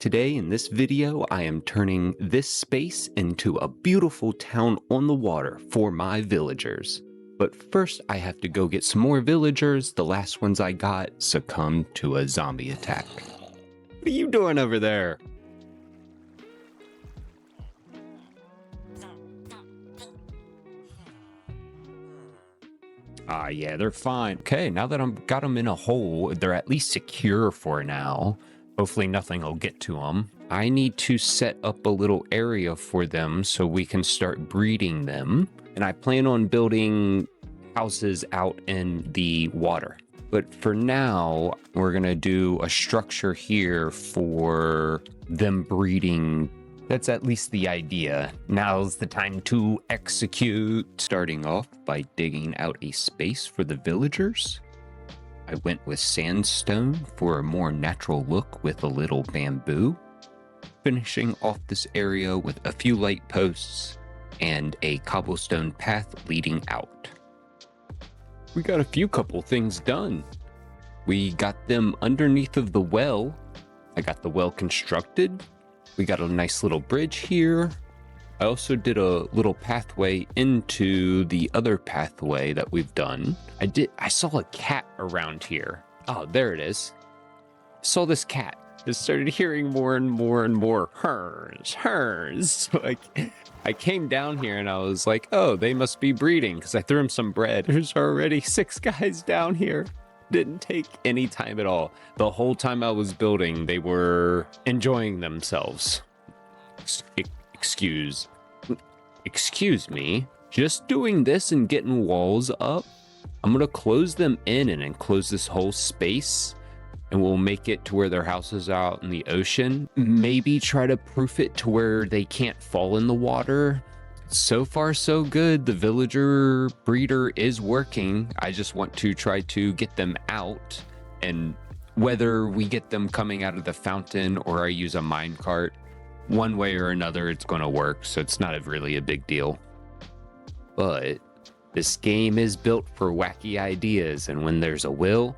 Today in this video, I am turning this space into a beautiful town on the water for my villagers. But first I have to go get some more villagers. The last ones I got succumbed to a zombie attack. What are you doing over there? Yeah, they're fine. Okay, now that I've got them in a hole, they're at least secure for now. Hopefully nothing will get to them. I need to set up a little area for them so we can start breeding them. And I plan on building houses out in the water. But for now, we're gonna do a structure here for them breeding. That's at least the idea. Now's the time to execute. Starting off by digging out a space for the villagers. I went with sandstone for a more natural look with a little bamboo. Finishing off this area with a few light posts and a cobblestone path leading out. We got a few couple things done. We got them underneath of the well. I got the well constructed. We got a nice little bridge here. I also did a little pathway into the other pathway that we've done. I saw a cat around here. Oh, there it is. I saw this cat. I started hearing more and more and more hers. So I came down here and I was like, oh, they must be breeding because I threw them some bread. There's already 6 guys down here. Didn't take any time at all. The whole time I was building, they were enjoying themselves. Excuse me. Just doing this and getting walls up. I'm gonna close them in and enclose this whole space, and we'll make it to where their house is out in the ocean. Maybe try to proof it to where they can't fall in the water. So far, so good. The villager breeder is working. I just want to try to get them out, and whether we get them coming out of the fountain or I use a minecart, one way or another, it's going to work. So it's not really a big deal. But this game is built for wacky ideas, and when there's a will,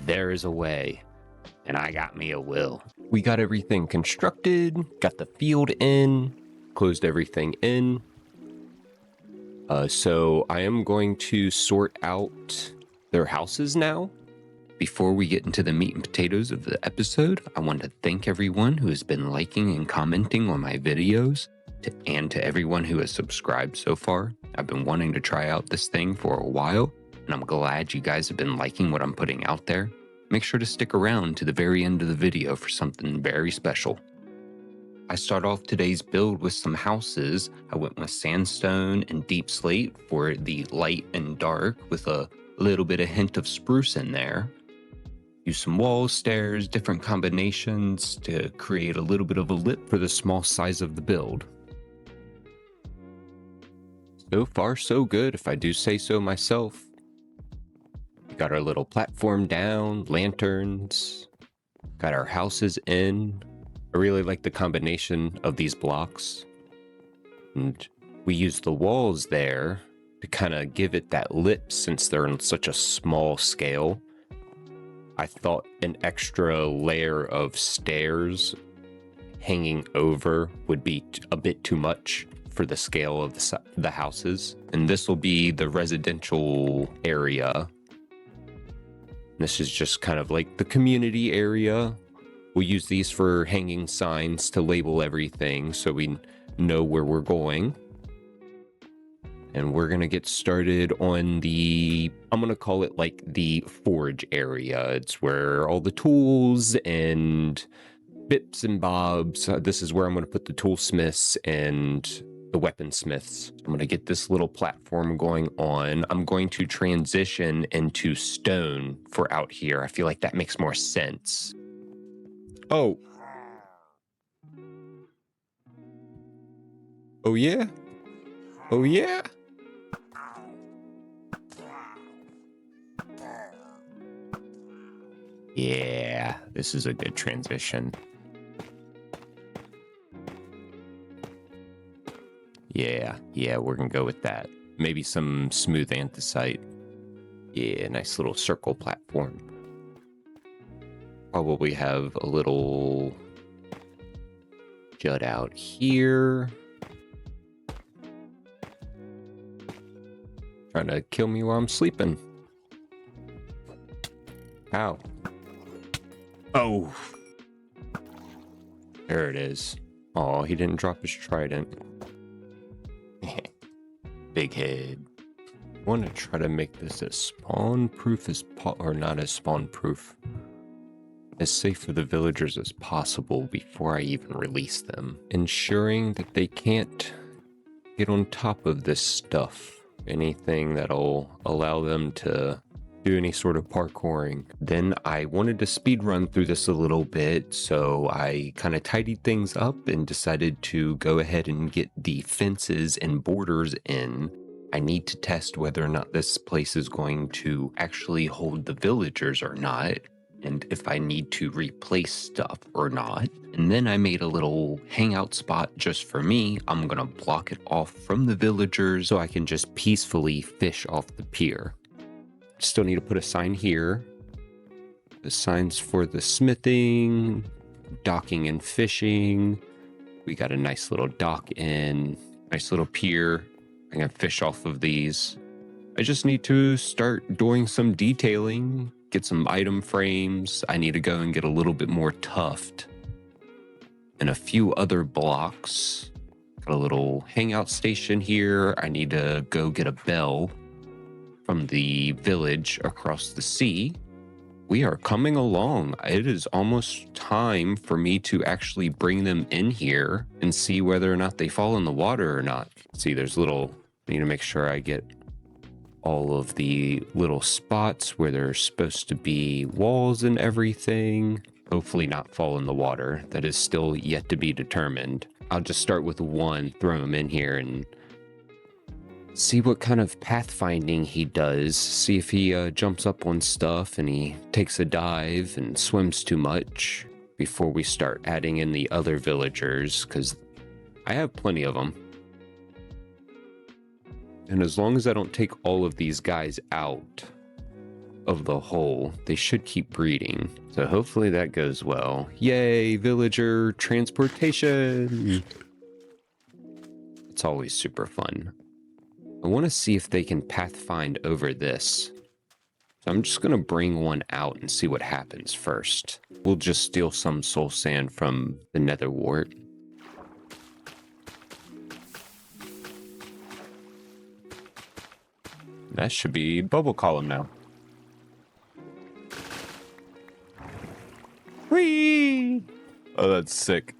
there is a way. And I got me a will. We got everything constructed, got the field in, closed everything in. So I am going to sort out their houses now. Before we get into the meat and potatoes of the episode, I want to thank everyone who has been liking and commenting on my videos, and to everyone who has subscribed so far. I've been wanting to try out this thing for a while, and I'm glad you guys have been liking what I'm putting out there. Make sure to stick around to the very end of the video for something very special. I start off today's build with some houses. I went with sandstone and deep slate for the light and dark with a little bit of hint of spruce in there. Use some walls, stairs, different combinations to create a little bit of a lip for the small size of the build. So far, so good, if I do say so myself. We got our little platform down, lanterns, got our houses in. I really like the combination of these blocks. And we use the walls there to kind of give it that lip since they're in such a small scale. I thought an extra layer of stairs hanging over would be a bit too much for the scale of the houses. And this will be the residential area. This is just kind of like the community area. We'll use these for hanging signs to label everything so we know where we're going. And we're going to get started on I'm going to call it like the forge area. It's where all the tools and bits and bobs. This is where I'm going to put the toolsmiths and the weaponsmiths. I'm going to get this little platform going on. I'm going to transition into stone for out here. I feel like that makes more sense. Oh. Oh yeah? Oh yeah? Yeah, this is a good transition. Yeah, we're gonna go with that. Maybe some smooth anthracite. Yeah, nice little circle platform. Probably have a little jut out here. Trying to kill me while I'm sleeping. Ow. Oh. There it is. Oh, he didn't drop his trident. Big head. I want to try to make this as spawn-proof as or not as spawn-proof. As safe for the villagers as possible before I even release them. Ensuring that they can't get on top of this stuff. Anything that'll allow them to do any sort of parkouring. Then I wanted to speed run through this a little bit, so I kind of tidied things up and decided to go ahead and get the fences and borders in. I need to test whether or not this place is going to actually hold the villagers or not, and if I need to replace stuff or not. And then I made a little hangout spot just for me. I'm gonna block it off from the villagers so I can just peacefully fish off the pier. Still need to put a sign here. The signs for the smithing, docking and fishing. We got a nice little dock in, nice little pier. I can fish off of these. I just need to start doing some detailing, get some item frames. I need to go and get a little bit more tuft and a few other blocks. Got a little hangout station here. I need to go get a bell from the village across the sea. We are coming along. It is almost time for me to actually bring them in here and see whether or not they fall in the water or not. See, there's little, I need to make sure I get all of the little spots where there's supposed to be walls and everything. Hopefully not fall in the water. That is still yet to be determined. I'll just start with one, throw him in here and see what kind of pathfinding he does. See if he jumps up on stuff and he takes a dive and swims too much before we start adding in the other villagers, because I have plenty of them. And as long as I don't take all of these guys out of the hole, they should keep breeding. So hopefully that goes well. Yay, villager transportation! It's always super fun. I want to see if they can pathfind over this. So I'm just going to bring one out and see what happens first. We'll just steal some soul sand from the nether wart. That should be bubble column now. Whee! Oh, that's sick.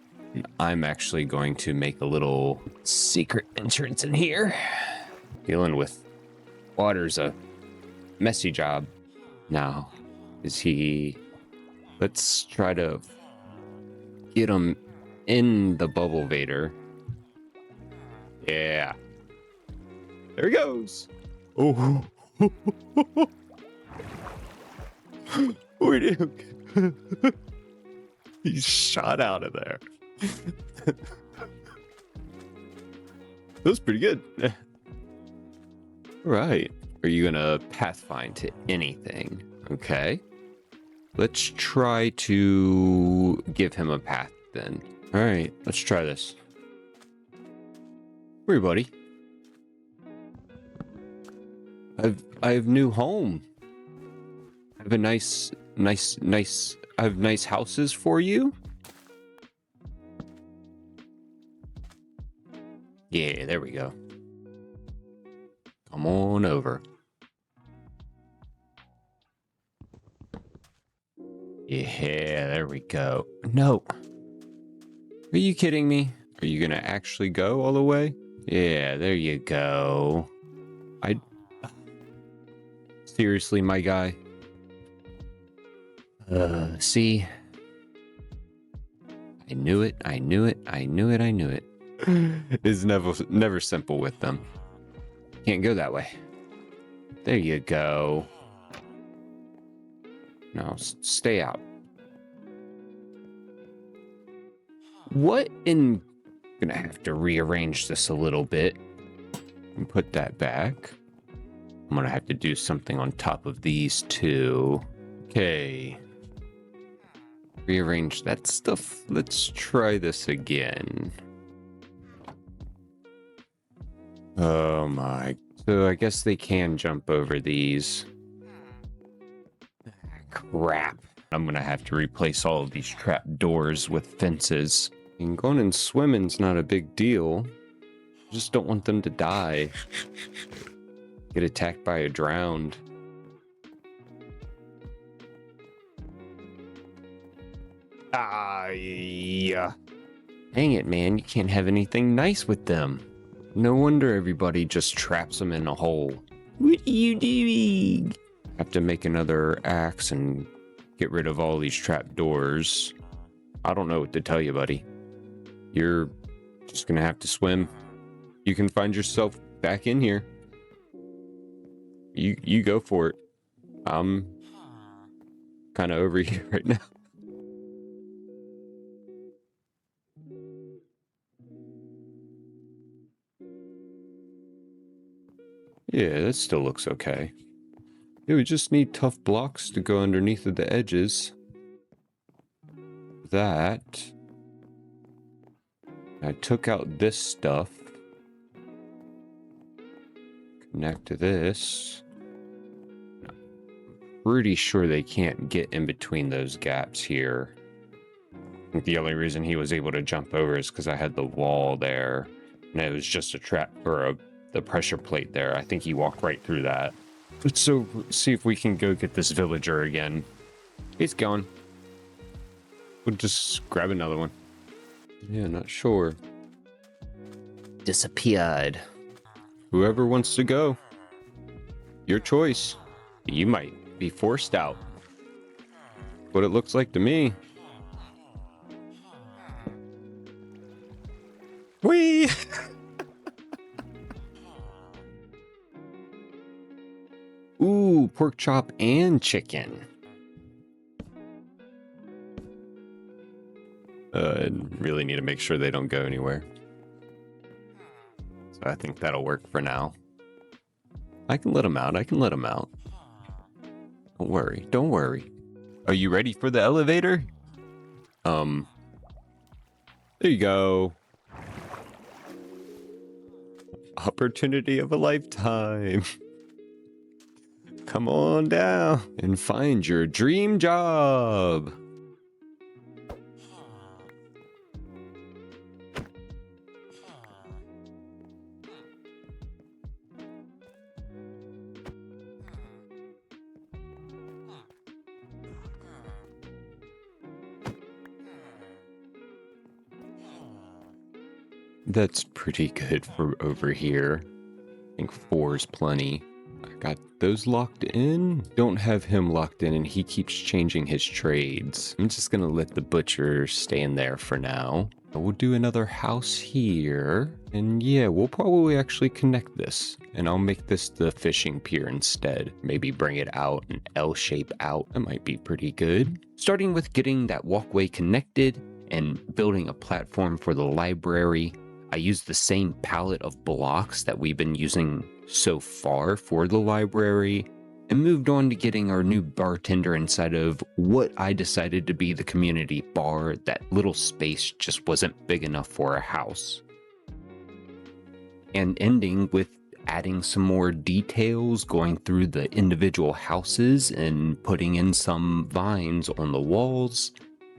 I'm actually going to make a little secret entrance in here. Dealing with water's a messy job. Now, is he... Let's try to get him in the bubble vader. Yeah. There he goes. Oh. We do. He's shot out of there. That's pretty good. Right. Are you gonna pathfind to anything? Okay. Let's try to give him a path then. All right, let's try this. Come here, buddy. I have new home. I have a nice I have nice houses for you. Yeah, there we go. Come on over. Yeah, there we go. No. Are you kidding me? Are you gonna actually go all the way? Yeah, there you go. Seriously, my guy. See? I knew it. It's never simple with them. Can't go that way. There you go. No, stay out. What in... I'm gonna have to rearrange this a little bit and put that back. I'm gonna have to do something on top of these two. Okay. Rearrange that stuff. Let's try this again. Oh my. So I guess they can jump over these. Crap. I'm gonna have to replace all of these trap doors with fences. And going and swimming's not a big deal. Just don't want them to die. Get attacked by a drowned. Yeah. Dang it, man. You can't have anything nice with them. No wonder everybody just traps them in a hole. What are you doing? Have to make another axe and get rid of all these trap doors. I don't know what to tell you, buddy. You're just gonna have to swim. You can find yourself back in here. You go for it. I'm kind of over here right now. Yeah, that still looks okay. Yeah, we just need tough blocks to go underneath of the edges. That. I took out this stuff. Connect to this. I'm pretty sure they can't get in between those gaps here. I think the only reason he was able to jump over is because I had the wall there. And it was just a trap, or the pressure plate there. I think he walked right through that. So, see if we can go get this villager again. He's gone. We'll just grab another one. Yeah, not sure. Disappeared. Whoever wants to go. Your choice. You might be forced out. What it looks like to me. Whee! Ooh, pork chop and chicken. Really need to make sure they don't go anywhere. So I think that'll work for now. I can let them out. I can let them out. Don't worry. Don't worry. Are you ready for the elevator? There you go. Opportunity of a lifetime. Come on down and find your dream job. That's pretty good for over here. I think 4 is plenty. I got those locked in. Don't have him locked in, and he keeps changing his trades. I'm just gonna let the butcher stay in there for now. We'll do another house here. And yeah, we'll probably actually connect this. And I'll make this the fishing pier instead. Maybe bring it out an L shape out. That might be pretty good. Starting with getting that walkway connected and building a platform for the library. I used the same palette of blocks that we've been using so far for the library and moved on to getting our new bartender inside of what I decided to be the community bar. That little space just wasn't big enough for a house. And ending with adding some more details, going through the individual houses and putting in some vines on the walls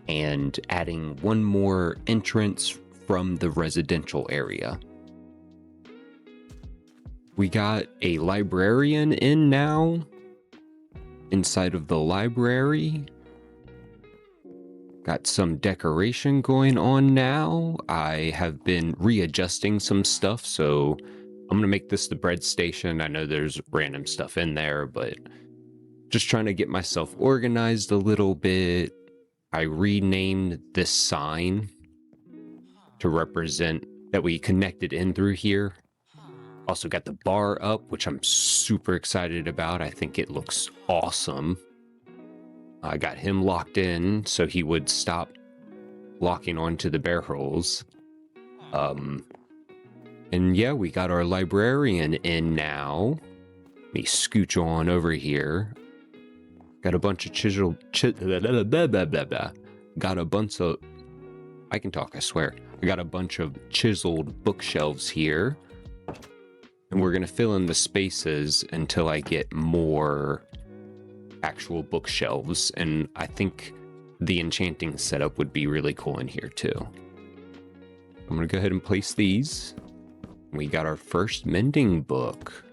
and adding one more entrance from the residential area. We got a librarian in now, inside of the library. Got some decoration going on now. I have been readjusting some stuff, so I'm gonna make this the bread station. I know there's random stuff in there, but just trying to get myself organized a little bit. I renamed this sign to represent that we connected in through here. Also got the bar up, which I'm super excited about. I think it looks awesome. I got him locked in so he would stop locking onto the barrels. And yeah, we got our librarian in now. Let me scooch on over here. Got a bunch of got a bunch of, I can talk, I swear. I got a bunch of chiseled bookshelves here. And we're going to fill in the spaces until I get more actual bookshelves. And I think the enchanting setup would be really cool in here too. I'm going to go ahead and place these. We got our first mending book.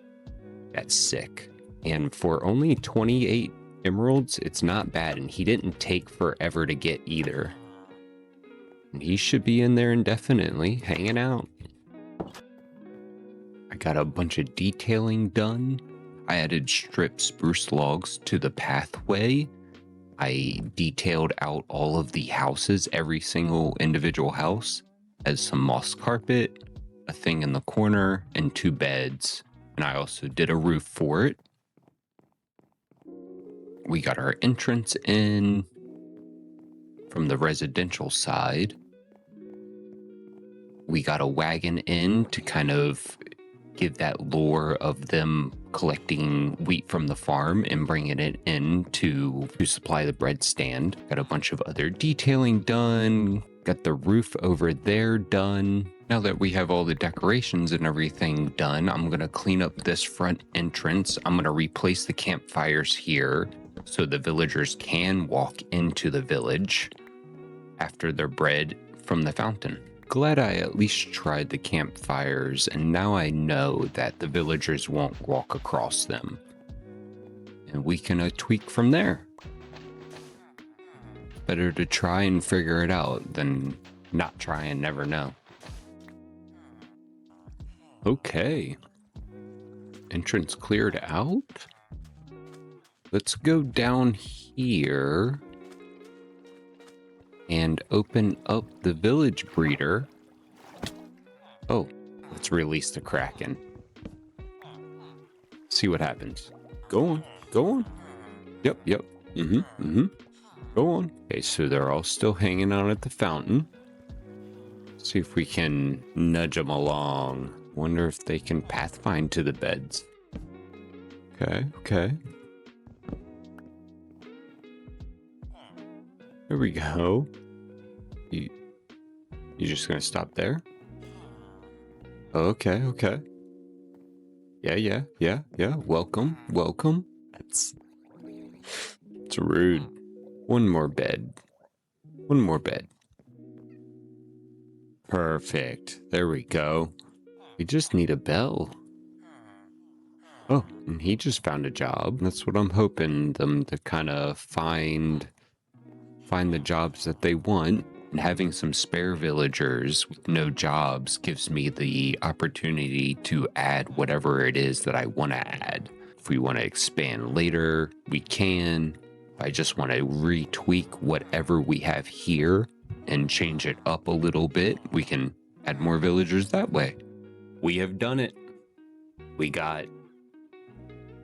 That's sick. And for only 28 emeralds, it's not bad. And he didn't take forever to get either. And he should be in there indefinitely, hanging out. I got a bunch of detailing done. I added stripped spruce logs to the pathway. I detailed out all of the houses, every single individual house, as some moss carpet, a thing in the corner, and 2 beds. And I also did a roof for it. We got our entrance in from the residential side. We got a wagon in to kind of give that lore of them collecting wheat from the farm and bringing it in to supply the bread stand. Got a bunch of other detailing done. Got the roof over there done. Now that we have all the decorations and everything done, I'm going to clean up this front entrance. I'm going to replace the campfires here so the villagers can walk into the village after their bread from the fountain. Glad I at least tried the campfires, and now I know that the villagers won't walk across them. And we can tweak from there. Better to try and figure it out than not try and never know. Okay. Entrance cleared out. Let's go down here and open up the village breeder. Oh, let's release the Kraken. See what happens. Go on, go on. Yep. Go on. Okay, so they're all still hanging out at the fountain. See if we can nudge them along. Wonder if they can pathfind to the beds. Okay. There we go. You just gonna stop there? Okay. Yeah. Welcome. It's rude. One more bed. Perfect. There we go. We just need a bell. Oh, and he just found a job. That's what I'm hoping them to kind of find the jobs that they want. And having some spare villagers with no jobs gives me the opportunity to add whatever it is that I want to add. If we want to expand later, we can. If I just want to retweak whatever we have here and change it up a little bit, we can add more villagers that way. We have done it. We got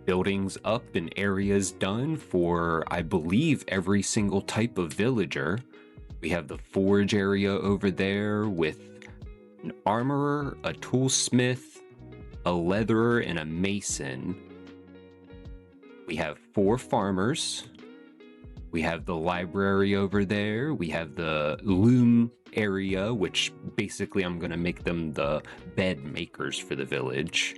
buildings up and areas done for, I believe, every single type of villager. We have the forge area over there with an armorer, a toolsmith, a leatherer, and a mason. We have 4 farmers. We have the library over there. We have the loom area, which basically I'm going to make them the bed makers for the village.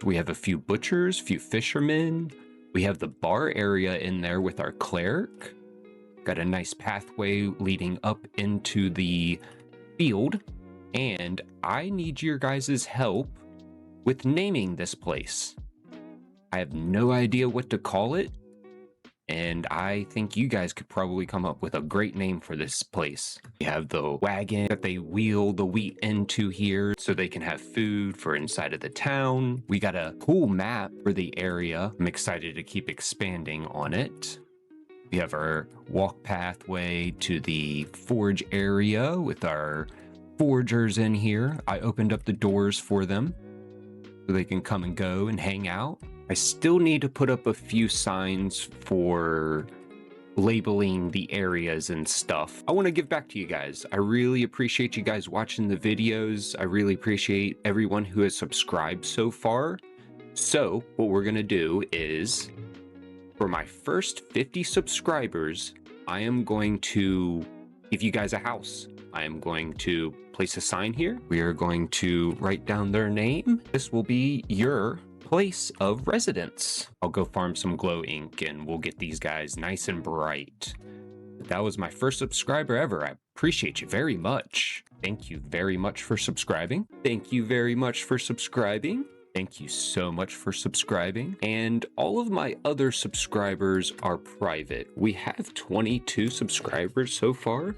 We have a few butchers, few fishermen. We have the bar area in there with our cleric. Got a nice pathway leading up into the field. And I need your guys' help with naming this place. I have no idea what to call it. And I think you guys could probably come up with a great name for this place. We have the wagon that they wheel the wheat into here so they can have food for inside of the town. We got a cool map for the area. I'm excited to keep expanding on it. We have our walk pathway to the forge area with our forgers in here. I opened up the doors for them so they can come and go and hang out. I still need to put up a few signs for labeling the areas and stuff. I want to give back to you guys. I really appreciate you guys watching the videos. I really appreciate everyone who has subscribed so far. So what we're going to do is, for my first 50 subscribers, I am going to give you guys a house. I am going to place a sign here. We are going to write down their name. This will be your place of residence. I'll go farm some glow ink and we'll get these guys nice and bright. That was my first subscriber ever. I appreciate you very much. Thank you very much for subscribing. Thank you very much for subscribing. Thank you so much for subscribing. And all of my other subscribers are private. We have 22 subscribers so far.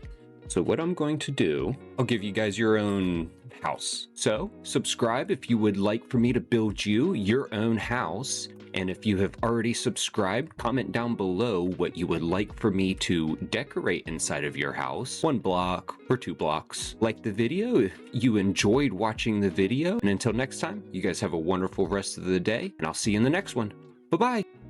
So what I'm going to do, I'll give you guys your own house. So subscribe if you would like for me to build you your own house. And if you have already subscribed, comment down below what you would like for me to decorate inside of your house. 1 block or 2 blocks. Like the video if you enjoyed watching the video. And until next time, you guys have a wonderful rest of the day, and I'll see you in the next one. Bye-bye.